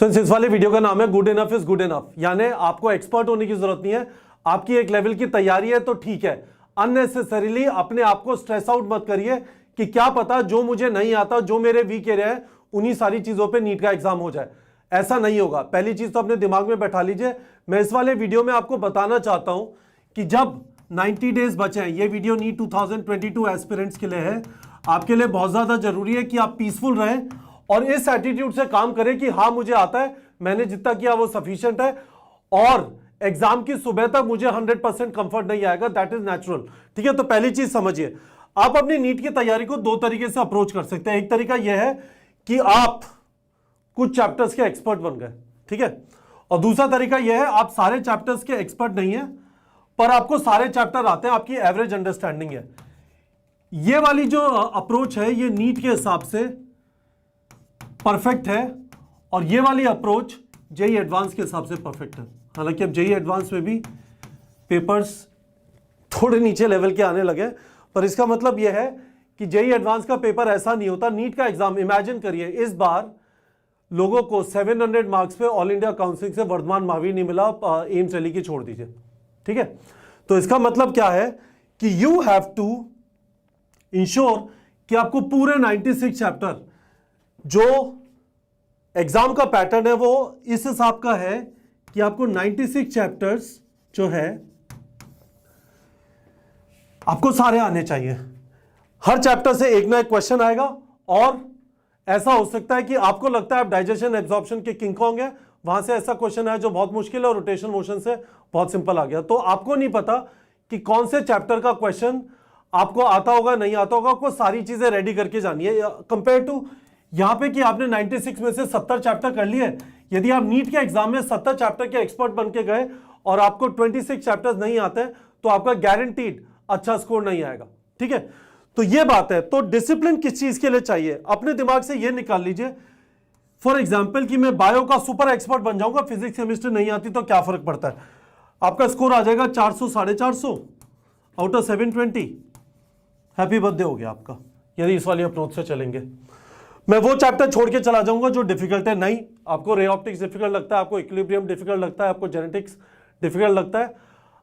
इस वाले वीडियो का नाम है good enough is good enough, यानी आपको एक्सपर्ट होने की जरूरत नहीं है, आपकी एक लेवल की तैयारी है तो ठीक है। अननेसेसरीली अपने आप को स्ट्रेस आउट मत करिए कि क्या पता जो मुझे नहीं आता, जो मेरे वीक एरिया है, उन्हीं सारी चीजों पे नीट का एग्जाम हो जाए। ऐसा नहीं होगा। पहली चीज तो अपने दिमाग में बैठा लीजिए। मैं इस वाले वीडियो में आपको बताना चाहता हूं कि जब 90 डेज बचे हैं, ये वीडियो नीट 2022 एस्पिरेंट्स के लिए है, आपके लिए बहुत ज्यादा जरूरी है कि आप पीसफुल रहें और इस एटीट्यूड से काम करें कि हाँ मुझे आता है, मैंने जितना किया वो सफिशिएंट है और एग्जाम की सुबह तक मुझे 100% कंफर्ट नहीं आएगा, दैट इज नेचुरल। ठीक है, तो पहली चीज समझिए, आप अपनी नीट की तैयारी को दो तरीके से अप्रोच कर सकते हैं। एक तरीका यह है कि आप कुछ चैप्टर्स के एक्सपर्ट बन गए, ठीक है, और दूसरा तरीका यह है आप सारे चैप्टर्स के एक्सपर्ट नहीं है पर आपको सारे चैप्टर आते हैं, आपकी एवरेज अंडरस्टैंडिंग है। ये वाली जो अप्रोच है ये नीट के हिसाब से परफेक्ट है और ये वाली अप्रोच जेईई एडवांस के हिसाब से परफेक्ट है। हालांकि अब जेईई एडवांस में भी पेपर्स थोड़े नीचे लेवल के आने लगे, पर इसका मतलब यह है कि जेईई एडवांस का पेपर ऐसा नहीं होता। नीट का एग्जाम इमेजिन करिए, इस बार लोगों को 700 मार्क्स पे ऑल इंडिया काउंसिलिंग से वर्धमान महावीर नहीं मिला, एम्स दिल्ली की छोड़ दीजिए, ठीक है। तो इसका मतलब क्या है कि यू हैव टू इंश्योर कि आपको पूरे 96 चैप्टर, जो एग्जाम का पैटर्न है वो इस हिसाब का है कि आपको 96 चैप्टर्स जो है आपको सारे आने चाहिए। हर चैप्टर से एक ना एक क्वेश्चन आएगा और ऐसा हो सकता है कि आपको लगता है आप डाइजेशन एब्जॉर्प्शन के किंग कॉन्ग है, वहां से ऐसा क्वेश्चन है जो बहुत मुश्किल है और रोटेशन मोशन से बहुत सिंपल आ गया। तो आपको नहीं पता कि कौन से चैप्टर का क्वेश्चन आपको आता होगा नहीं आता होगा, आपको सारी चीजें रेडी करके जानी है। कंपेयर टू यहां पे कि आपने 96 में से 70 चैप्टर कर लिए, यदि आप नीट के एग्जाम में 70 चैप्टर के एक्सपर्ट बन के गए और आपको 26 चैप्टर्स नहीं आते तो आपका गारंटीड अच्छा स्कोर नहीं आएगा, ठीक है। तो ये बात है। तो डिसिप्लिन किस चीज के लिए चाहिए, अपने दिमाग से ये निकाल लीजिए। फॉर एग्जाम्पल कि मैं बायो का सुपर एक्सपर्ट बन जाऊंगा, फिजिक्स केमिस्ट्री नहीं आती तो क्या फर्क पड़ता है, आपका स्कोर आ जाएगा 400 450 आउट ऑफ 720, हैप्पी बर्थडे हो गया आपका, यदि इस वाली अप्रोच से चलेंगे। मैं वो चैप्टर छोड़ के चला जाऊंगा जो डिफिकल्ट है, नहीं आपको रे ऑप्टिक्स डिफिकल्ट लगता है, आपको इक्विलिब्रियम डिफिकल्ट लगता है, आपको जेनेटिक्स डिफिकल्ट लगता है,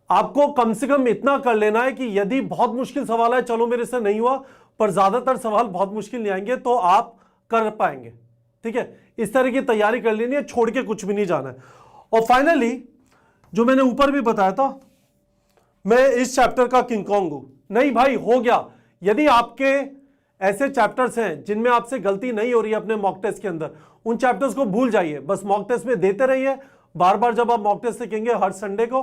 आपको कम से कम इतना कर लेना है कि यदि बहुत मुश्किल सवाल है, चलो मेरे से नहीं हुआ, पर ज्यादातर सवाल बहुत मुश्किल नहीं आएंगे तो आप कर पाएंगे, ठीक है। इस तरह की तैयारी कर लेनी है, छोड़ के कुछ भी नहीं जाना है। और फाइनली जो मैंने ऊपर भी बताया था, मैं इस चैप्टर का किंग कॉन्ग हूं, नहीं भाई हो गया। यदि आपके ऐसे चैप्टर्स हैं जिनमें आपसे गलती नहीं हो रही है अपने मॉक टेस्ट के अंदर, उन चैप्टर्स को भूल जाइए, बस मॉक टेस्ट में देते रहिए। बार बार जब आप मॉक टेस्ट देखेंगे हर संडे को,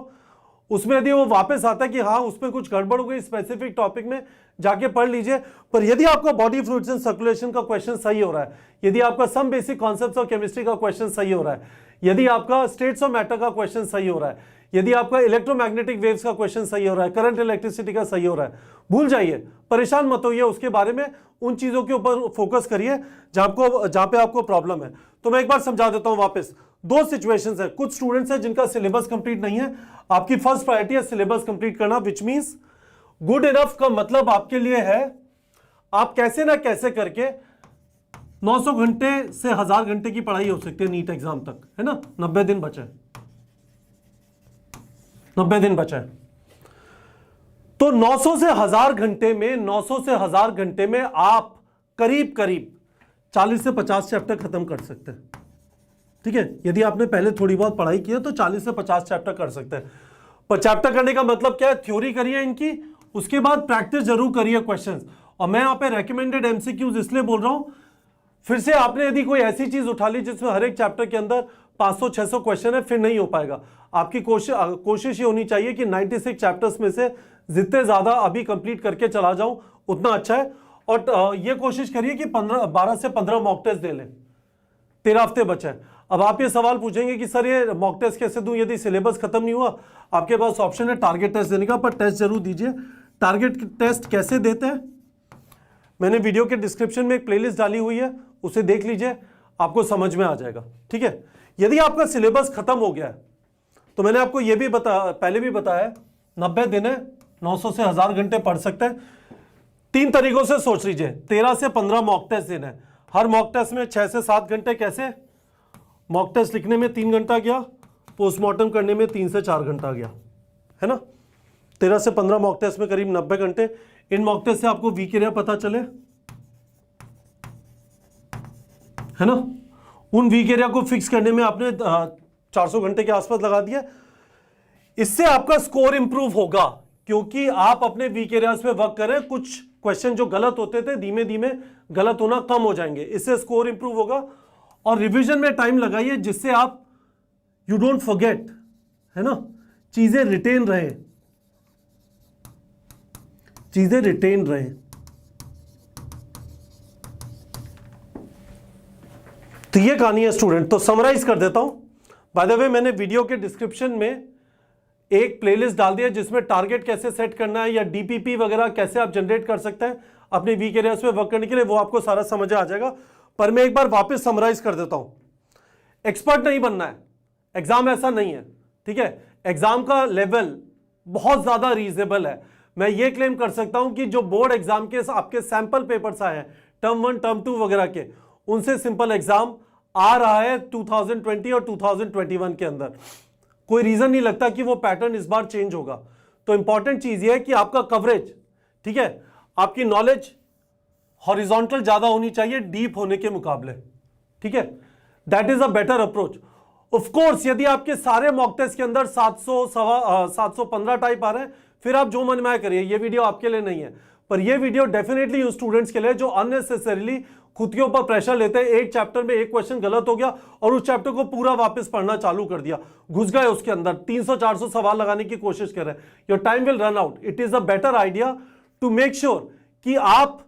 उसमें यदि वो वापस आता है कि हाँ उसमें कुछ गड़बड़ हो गई स्पेसिफिक टॉपिक में, जाके पढ़ लीजिए। पर यदि आपका बॉडी फ्लूइड्स एंड सर्कुलेशन का क्वेश्चन सही हो रहा है, यदि आपका some basic concepts of chemistry का क्वेश्चन सही हो रहा है, यदि आपका स्टेट्स ऑफ मैटर का क्वेश्चन सही हो रहा है, यदि आपका इलेक्ट्रोमैग्नेटिक वेव्स का क्वेश्चन सही हो रहा है, करंट इलेक्ट्रिसिटी का सही हो रहा है, भूल जाइए, परेशान मत होइए उसके बारे में। उन चीजों के ऊपर फोकस करिए जहां पे आपको प्रॉब्लम है। तो मैं एक बार समझा देता हूं वापस। दो सिचुएशंस है, कुछ स्टूडेंट्स हैं जिनका सिलेबस कंप्लीट नहीं है, आपकी फर्स्ट प्रायोरिटी है सिलेबस कंप्लीट करना, विच मींस गुड इनफ का मतलब आपके लिए है आप कैसे ना कैसे करके 900 घंटे से 1000 घंटे की पढ़ाई हो सकती है नीट एग्जाम तक, है ना। 90 दिन बचा है, 90 दिन बचा है। तो 900 से 1000 घंटे में, 900 से 1000 घंटे में आप करीब करीब 40 से 50 चैप्टर खत्म कर सकते हैं, ठीक है। यदि आपने पहले थोड़ी बहुत पढ़ाई की है तो 40 से 50 चैप्टर कर सकते हैं। पर चैप्टर करने का मतलब क्या है, थ्योरी करिए इनकी, उसके बाद प्रैक्टिस जरूर करिए क्वेश्चंस। और मैं यहाँ पे रेकमेंडेड एमसीक्यूज इसलिए बोल रहा हूं, फिर से आपने यदि कोई ऐसी चीज उठा ली जिसमें हर एक चैप्टर के अंदर 500-600 क्वेश्चन है, फिर नहीं हो पाएगा। आपकी कोशिश ये होनी चाहिए कि 96 चैप्टर्स में से जितने ज्यादा अभी कंप्लीट करके चला जाऊं उतना अच्छा है। और ये कोशिश करिए कि 12 से 15 मॉक टेस्ट दे लें, 13 हफ्ते बचे हैं। अब आप ये सवाल पूछेंगे कि सर ये मॉक टेस्ट कैसे दूं यदि सिलेबस खत्म नहीं हुआ। आपके पास ऑप्शन है टारगेट टेस्ट देने का, पर टेस्ट जरूर दीजिए। टारगेट टेस्ट कैसे देते हैं, मैंने वीडियो के डिस्क्रिप्शन में एक प्लेलिस्ट डाली हुई है, उसे देख लीजिए, आपको समझ में आ जाएगा, ठीक है। यदि आपका सिलेबस खत्म हो गया है तो मैंने आपको यह भी पहले भी बताया 90 दिन है, 900 से 1000 घंटे पढ़ सकते हैं। 3 तरीकों से सोच लीजिए, 13 से 15 मॉक टेस्ट देना है, हर मॉक टेस्ट में 6 से 7 घंटे कैसे, मॉक टेस्ट लिखने में 3 घंटा गया, पोस्टमार्टम करने में 3 से 4 घंटा गया, है ना। 13 से 15 मॉक टेस्ट में करीब 90 घंटे। इन मॉक टेस्ट से आपको वीक एरिया पता चले, है ना। उन वीक एरिया को फिक्स करने में आपने 400 घंटे के आसपास लगा दिया। इससे आपका स्कोर इंप्रूव होगा, क्योंकि आप अपने वीक एरियाज पे वर्क करें। कुछ क्वेश्चन जो गलत होते थे धीमे धीमे गलत होना कम हो जाएंगे, इससे स्कोर इंप्रूव होगा। और रिवीजन में टाइम लगाइए, जिससे आप यू डोंट फॉरगेट, है ना, चीजें रिटेन रहे, चीजें रिटेन रहे। तो ये कहानी है स्टूडेंट। तो समराइज कर देता हूं। बाय द वे, मैंने वीडियो के डिस्क्रिप्शन में एक प्लेलिस्ट डाल दिया जिसमें टारगेट कैसे सेट करना है या डीपीपी वगैरह कैसे आप जनरेट कर सकते हैं अपने वीक एरियाज पे वर्क करने के लिए, वो आपको सारा समझ आ जाएगा। पर मैं एक बार वापस समराइज कर देता हूं। एक्सपर्ट नहीं बनना है, एग्जाम ऐसा नहीं है, ठीक है। एग्जाम का लेवल बहुत ज्यादा रीजनेबल है। मैं ये क्लेम कर सकता हूं कि जो बोर्ड एग्जाम के आपके सैंपल पेपर्स आए हैं टर्म 1 टर्म 2 वगैरह के, उनसे सिंपल एग्जाम आ रहा है 2020 और 2021 के अंदर। कोई रीजन नहीं लगता कि वो पैटर्न इस बार चेंज होगा। तो इंपॉर्टेंट चीज ये है कि आपका कवरेज, ठीक है, आपकी नॉलेज हॉरिजॉन्टल ज्यादा होनी चाहिए डीप होने के मुकाबले, ठीक है। That is a better approach. Of course यदि आपके सारे मॉक टेस्ट के अंदर 715 टाइप आ रहे हैं, फिर आप जो मन में आए करिए, ये वीडियो आपके लिए नहीं है। पर ये वीडियो डेफिनेटली उन स्टूडेंट्स के लिए जो अननेसेसरीली खुद के ऊपर प्रेशर लेते हैं। एक चैप्टर में एक क्वेश्चन गलत हो गया और उस चैप्टर को पूरा वापस पढ़ना चालू कर दिया, घुस गए उसके अंदर, 300-400 सवाल लगाने की कोशिश कर रहे हैं। Your time will run out. It is a better idea to make sure कि आप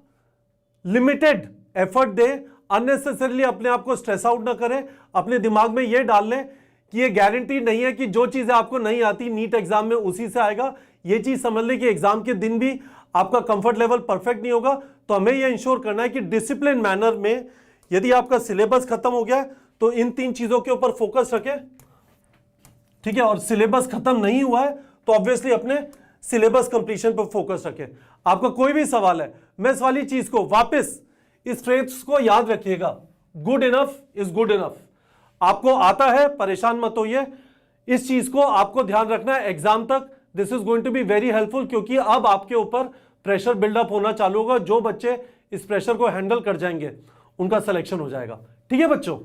लिमिटेड एफर्ट दें, अननेसेसरीली अपने आप को स्ट्रेस आउट ना करें। अपने दिमाग में यह डाल लें कि ये गारंटी नहीं है कि जो चीजें आपको नहीं आती नीट एग्जाम में उसी से आएगा। ये चीज समझ लें कि एग्जाम के दिन भी आपका कंफर्ट लेवल परफेक्ट नहीं होगा। तो हमें यह इंश्योर करना है कि डिसिप्लिन मैनर में, यदि आपका सिलेबस खत्म हो गया है तो इन 3 चीजों के ऊपर फोकस रखें, ठीक है। और सिलेबस खत्म नहीं हुआ है तो ऑब्वियसली अपने सिलेबस कंप्लीशन पर फोकस रखें। आपका कोई भी सवाल है, मैं इस वाली चीज को वापस, इस फ्रेज को याद रखिएगा, good enough is good enough. आपको आता है, परेशान मत होइए, इस चीज को आपको ध्यान रखना है एग्जाम तक। This is going to be very helpful, क्योंकि अब आपके ऊपर प्रेशर बिल्डअप होना चालू होगा। जो बच्चे इस प्रेशर को हैंडल कर जाएंगे उनका सिलेक्शन हो जाएगा, ठीक है बच्चों।